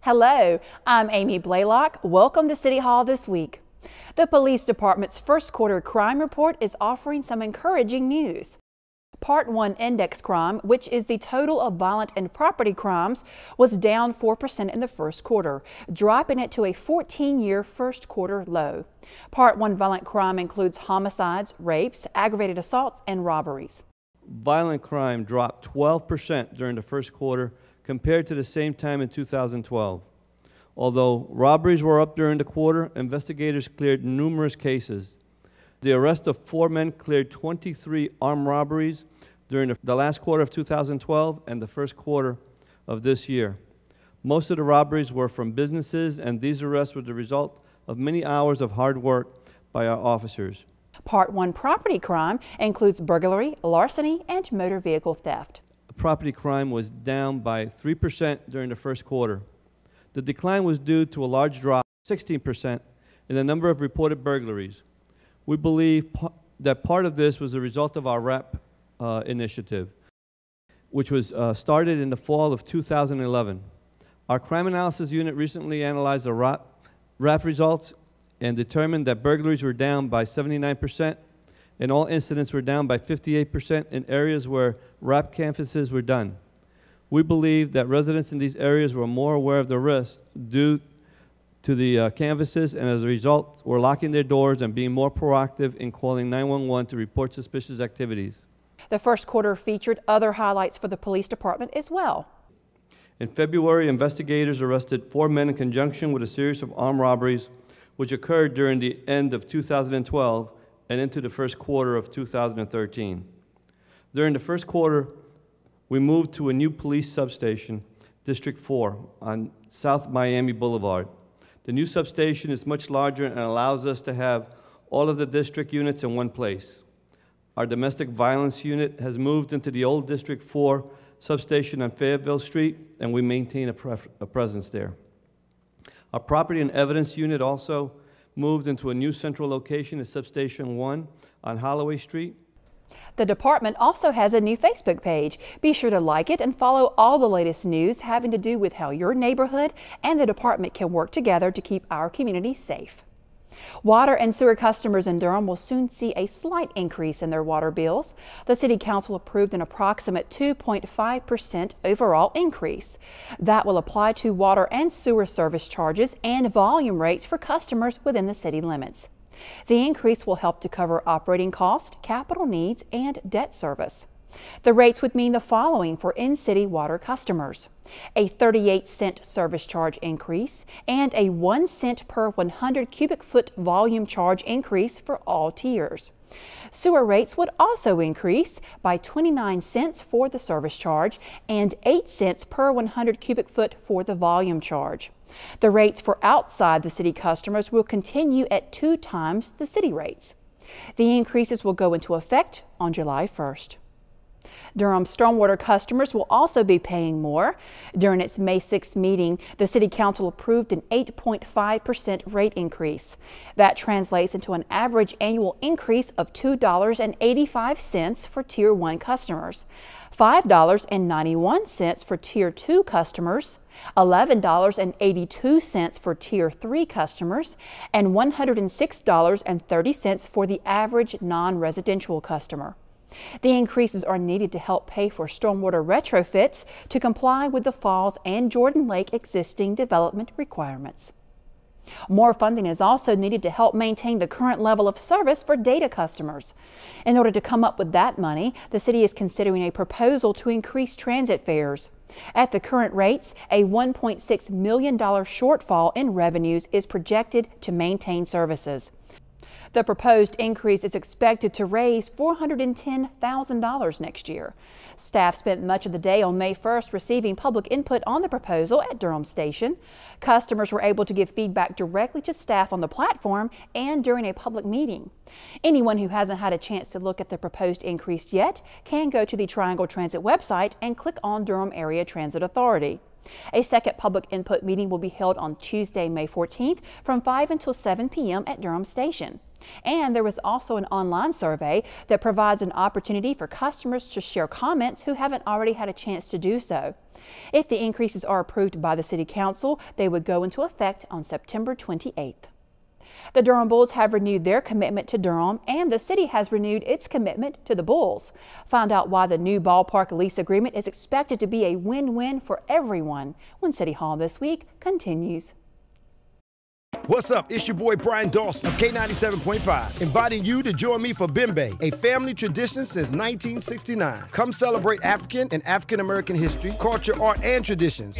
Hello, I'm Amy Blaylock. Welcome to City Hall this week. The police department's first quarter crime report is offering some encouraging news. Part 1 index crime, which is the total of violent and property crimes, was down 4% in the first quarter, dropping it to a 14-year first quarter low. Part 1 violent crime includes homicides, rapes, aggravated assaults, and robberies. Violent crime dropped 12% during the first quarter compared to the same time in 2012. Although robberies were up during the quarter, investigators cleared numerous cases. The arrest of 4 men cleared 23 armed robberies during the last quarter of 2012 and the first quarter of this year. Most of the robberies were from businesses, and these arrests were the result of many hours of hard work by our officers. Part 1 property crime includes burglary, larceny, and motor vehicle theft. Property crime was down by 3% during the first quarter. The decline was due to a large drop, 16%, in the number of reported burglaries. We believe that part of this was a result of our RAP initiative, which was started in the fall of 2011. Our crime analysis unit recently analyzed the RAP results and determined that burglaries were down by 79%, and all incidents were down by 58% in areas where RAP canvases were done. We believe that residents in these areas were more aware of the risks due to the canvases, and as a result were locking their doors and being more proactive in calling 911 to report suspicious activities. The first quarter featured other highlights for the police department as well. In February, investigators arrested 4 men in conjunction with a series of armed robberies which occurred during the end of 2012 and into the first quarter of 2013. During the first quarter, we moved to a new police substation, District 4, on South Miami Boulevard. The new substation is much larger and allows us to have all of the district units in one place. Our domestic violence unit has moved into the old District 4 substation on Fayetteville Street, and we maintain a presence there. Our property and evidence unit also moved into a new central location at Substation 1 on Holloway Street. The department also has a new Facebook page. Be sure to like it and follow all the latest news having to do with how your neighborhood and the department can work together to keep our community safe. Water and sewer customers in Durham will soon see a slight increase in their water bills. The City Council approved an approximate 2.5% overall increase. That will apply to water and sewer service charges and volume rates for customers within the city limits. The increase will help to cover operating costs, capital needs, and debt service. The rates would mean the following for in-city water customers: a 38-cent service charge increase and a 1 cent per 100 cubic foot volume charge increase for all tiers. Sewer rates would also increase by 29 cents for the service charge and 8 cents per 100 cubic foot for the volume charge. The rates for outside the city customers will continue at 2 times the city rates. The increases will go into effect on July 1st. Durham Stormwater customers will also be paying more. During its May 6th meeting, the City Council approved an 8.5% rate increase. That translates into an average annual increase of $2.85 for Tier 1 customers, $5.91 for Tier 2 customers, $11.82 for Tier 3 customers, and $106.30 for the average non-residential customer. The increases are needed to help pay for stormwater retrofits to comply with the Falls and Jordan Lake existing development requirements. More funding is also needed to help maintain the current level of service for data customers. In order to come up with that money, the city is considering a proposal to increase transit fares. At the current rates, a $1.6 million shortfall in revenues is projected to maintain services. The proposed increase is expected to raise $410,000 next year. Staff spent much of the day on May 1st receiving public input on the proposal at Durham Station. Customers were able to give feedback directly to staff on the platform and during a public meeting. Anyone who hasn't had a chance to look at the proposed increase yet can go to the Triangle Transit website and click on Durham Area Transit Authority. A second public input meeting will be held on Tuesday, May 14th from 5 until 7 p.m. at Durham Station. And there was also an online survey that provides an opportunity for customers to share comments who haven't already had a chance to do so. If the increases are approved by the City Council, they would go into effect on September 28th. The Durham Bulls have renewed their commitment to Durham, and the city has renewed its commitment to the Bulls. Find out why the new ballpark lease agreement is expected to be a win-win for everyone when City Hall This Week continues. What's up? It's your boy Brian Dawson of K97.5, inviting you to join me for Bimbe, a family tradition since 1969. Come celebrate African and African-American history, culture, art, and traditions.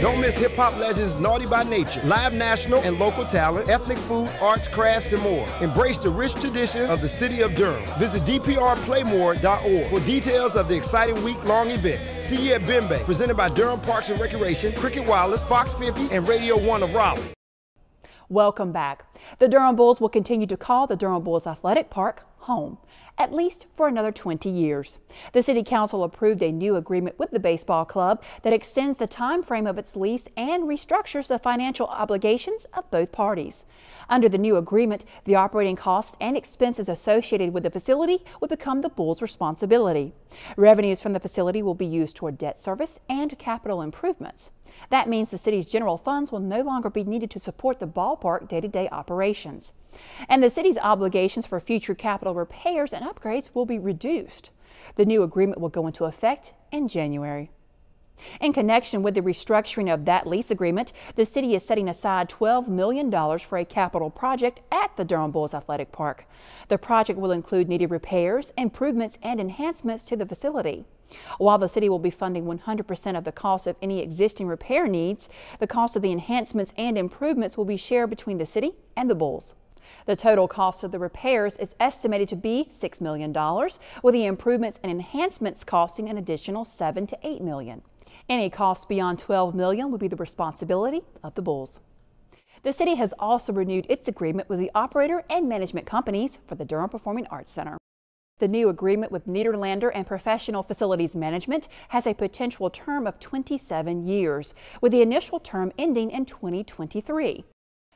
Don't miss hip-hop legends Naughty by Nature, live national and local talent, ethnic food, arts, crafts, and more. Embrace the rich tradition of the city of Durham. Visit dprplaymore.org for details of the exciting week-long events. See you at Bimbe, presented by Durham Parks and Recreation, Cricket Wireless, Fox 50, and Radio 1 of Raleigh. Welcome back. The Durham Bulls will continue to call the Durham Bulls Athletic Park home, at least for another 20 years. The City Council approved a new agreement with the baseball club that extends the time frame of its lease and restructures the financial obligations of both parties. Under the new agreement, the operating costs and expenses associated with the facility will become the Bulls' responsibility. Revenues from the facility will be used toward debt service and capital improvements. That means the city's general funds will no longer be needed to support the ballpark day-to-day operations. And the city's obligations for future capital repairs and upgrades will be reduced. The new agreement will go into effect in January. In connection with the restructuring of that lease agreement, the city is setting aside $12 million for a capital project at the Durham Bulls Athletic Park. The project will include needed repairs, improvements, and enhancements to the facility. While the city will be funding 100% of the cost of any existing repair needs, the cost of the enhancements and improvements will be shared between the city and the Bulls. The total cost of the repairs is estimated to be $6 million, with the improvements and enhancements costing an additional $7 to $8 million. Any costs beyond $12 million will be the responsibility of the Bulls. The city has also renewed its agreement with the operator and management companies for the Durham Performing Arts Center. The new agreement with Niederlander and Professional Facilities Management has a potential term of 27 years, with the initial term ending in 2023.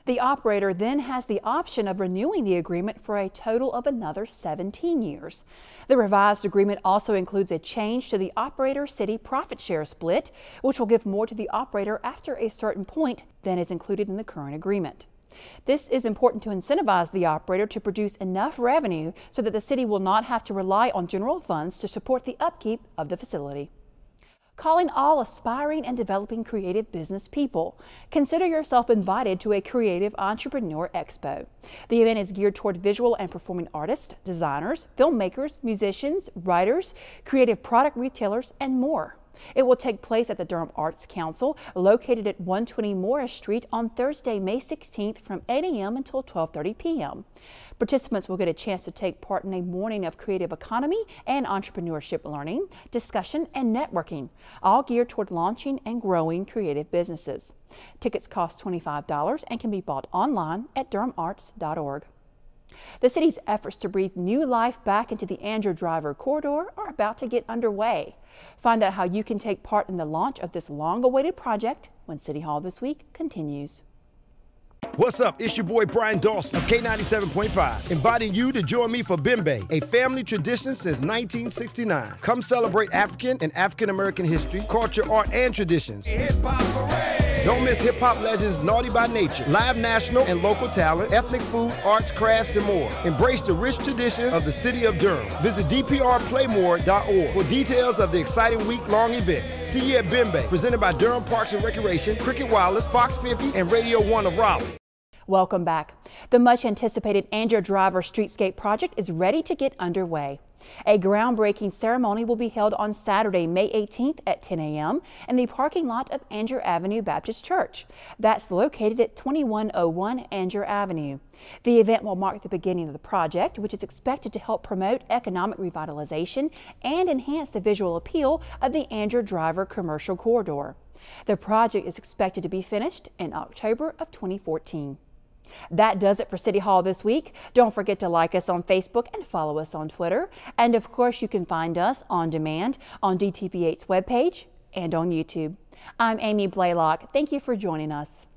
The operator then has the option of renewing the agreement for a total of another 17 years. The revised agreement also includes a change to the operator-city profit share split, which will give more to the operator after a certain point than is included in the current agreement. This is important to incentivize the operator to produce enough revenue so that the city will not have to rely on general funds to support the upkeep of the facility. Calling all aspiring and developing creative business people. Consider yourself invited to a Creative Entrepreneur Expo. The event is geared toward visual and performing artists, designers, filmmakers, musicians, writers, creative product retailers, and more. It will take place at the Durham Arts Council, located at 120 Morris Street on Thursday, May 16th from 8 a.m. until 12:30 p.m. Participants will get a chance to take part in a morning of creative economy and entrepreneurship learning, discussion, and networking, all geared toward launching and growing creative businesses. Tickets cost $25 and can be bought online at durhamarts.org. The city's efforts to breathe new life back into the Andrew Driver corridor are about to get underway. Find out how you can take part in the launch of this long-awaited project when City Hall This Week continues. What's up? It's your boy Brian Dawson of K97.5, inviting you to join me for Bimbe, a family tradition since 1969. Come celebrate African and African-American history, culture, art, and traditions. Don't miss hip-hop legends Naughty by Nature, live national and local talent, ethnic food, arts, crafts, and more. Embrace the rich tradition of the city of Durham. Visit dprplaymore.org for details of the exciting week-long events. See you at Bimbe, presented by Durham Parks and Recreation, Cricket Wireless, Fox 50, and Radio 1 of Raleigh. Welcome back. The much-anticipated Andrew Driver Streetscape project is ready to get underway. A groundbreaking ceremony will be held on Saturday, May 18th at 10 a.m. in the parking lot of Andrew Avenue Baptist Church. That's located at 2101 Andrew Avenue. The event will mark the beginning of the project, which is expected to help promote economic revitalization and enhance the visual appeal of the Andrew Driver commercial corridor. The project is expected to be finished in October of 2014. That does it for City Hall This Week. Don't forget to like us on Facebook and follow us on Twitter. And of course, you can find us on demand on DTV8's webpage and on YouTube. I'm Amy Blaylock. Thank you for joining us.